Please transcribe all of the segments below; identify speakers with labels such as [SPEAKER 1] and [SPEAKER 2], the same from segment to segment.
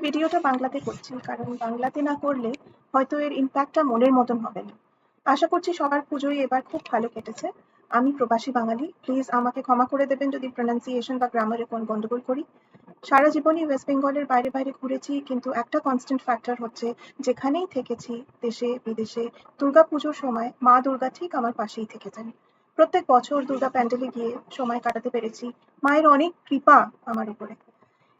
[SPEAKER 1] ভিডিওটা বাংলাতে করছি, কারণ বাংলাতে না করলে হয়তো এর ইম্প্যাক্টটা মনের মতন হবে না। আশা করছি সবার পুজোই এবার খুব ভালো কেটেছে। আমি প্রবাসী বাঙালি, প্লিজ আমাকে ক্ষমা করে দেবেন যদি প্রনাউন্সিয়েশন বা গ্রামারে কোন গন্ডগোল করি। সারা জীবনই ওয়েস্ট বেঙ্গলের বাইরে বাইরে ঘুরেছি, কিন্তু একটা কনস্ট্যান্ট ফ্যাক্টর হচ্ছে যেখানেই থেকেছি, দেশে বিদেশে, দুর্গাপুজোর সময় মা দুর্গা ঠিক আমার পাশেই থেকেছেন। প্রত্যেক বছর দুর্গা প্যান্ডেলে গিয়ে সময় কাটাতে পেরেছি। মায়ের অনেক কৃপা আমার উপরে।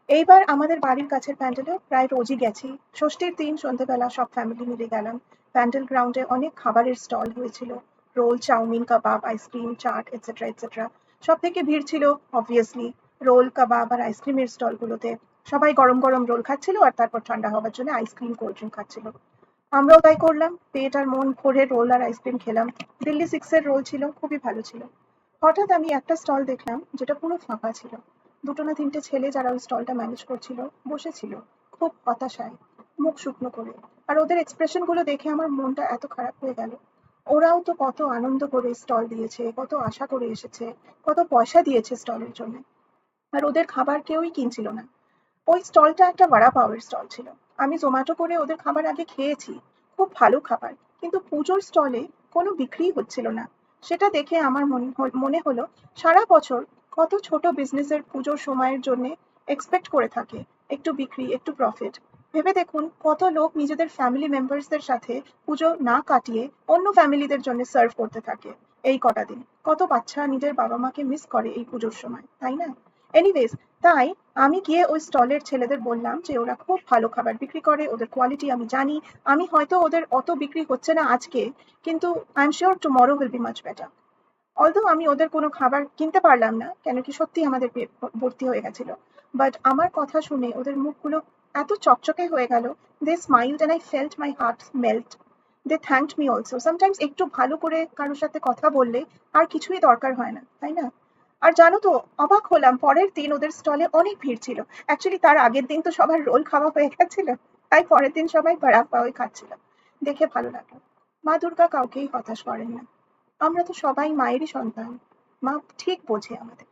[SPEAKER 1] এইবার আমাদের বাড়ির কাছের প্যান্ডেলেও প্রায় রোজই গেছি। ষষ্ঠীর দিন সন্ধ্যেবেলা সব ফ্যামিলি মিলে গেলাম। প্যান্ডেল গ্রাউন্ডে অনেক খাবারের স্টল হয়েছিল, রোল, চাউমিন, কাবাব, আইসক্রিম, চাট এটসেট্রা এটসেট্রা। সব থেকে ভিড় ছিল অবভিয়াসলি রোল, কাবাব আর আইসক্রিমের স্টলগুলোতে। সবাই গরম গরম রোল খাচ্ছিল আর তারপর ঠান্ডা হওয়ার জন্য আইসক্রিম, কোল্ড ড্রিঙ্ক খাচ্ছিল। আমরাও তাই করলাম, পেট আর মন ভরে রোল আর আইসক্রিম খেলাম। দিল্লি সিক্সের রোল ছিল, খুবই ভালো ছিল। হঠাৎ আমি একটা স্টল দেখলাম যেটা পুরো ফাঁকা ছিল। দুটো না তিনটে ছেলে যারা ওই স্টলটা ম্যানেজ করছিল বসেছিল, খুব হতাশায়, মুখ শুকনো করে। আর ওদের এক্সপ্রেশন গুলো দেখে আমার মনটা এত খারাপ হয়ে গেল। ওরাও তো কত আনন্দ করে স্টল দিয়েছে, কত আশা করে এসেছে, কত পয়সা দিয়েছে স্টলের জন্য, আর ওদের খাবার কেউই কিনছিল না। ওই স্টলটা একটা বড়া পাওয়ের স্টল ছিল। আমি জোম্যাটো করে ওদের খাবার আগে খেয়েছি, খুব ভালো খাবার, কিন্তু পুজোর স্টলে কোনো বিক্রি হচ্ছিল না। সেটা দেখে আমার মনে হলো সারা বছর কত ছোট বিজনেসের পুজোর সময়ের জন্য এক্সপেক্ট করে থাকে একটু বিক্রি, একটু প্রফিট। ভেবে দেখুন কত লোক নিজেদের ফ্যামিলি মেম্বার্সদের সাথে পুজো না কাটিয়ে অন্য ফ্যামিলিদের জন্য সার্ভ করতে থাকে এই কটা দিন। কত বাচ্চা নিজের বাবা মাকে মিস করে এই পুজোর সময়, তাই না? এনিওয়েজ, তাই আমি গিয়ে ওই স্টলের ছেলেদের বললাম যে ওরা খুব ভালো খাবার বিক্রি করে, ওদের কোয়ালিটি আমি জানি। আমি হয়তো ওদের অত বিক্রি হচ্ছে না আজকে, কিন্তু I am sure tomorrow will be much better. Although আমি ওদের কোনো খাবার কিনতে পারলাম না, কেন কি সত্যি আমাদের পেট ভর্তি হয়ে গেছিল। বাট আমার কথা শুনে ওদের মুখগুলো এত চকচকে হয়ে গেল। They smiled and I felt my heart melt. They thanked me also. Sometimes একটু ভালো করে কারোর সাথে কথা বললে আর কিছুই দরকার হয় না, তাই না? আর জানো তো, অবাক হলাম, পরের দিন ওদের স্টলে অনেক ভিড় ছিল। অ্যাকচুয়ালি তার আগের দিন তো সবার রোল খাওয়া হয়ে গেছিল, তাই পরের দিন সবাই বড়া পাওই খাচ্ছিল। দেখে ভালো লাগলো। মা দুর্গা কাউকেই হতাশ করেন না। আমরা তো সবাই মায়েরই সন্তান। মা ঠিক বোঝে আমাদের।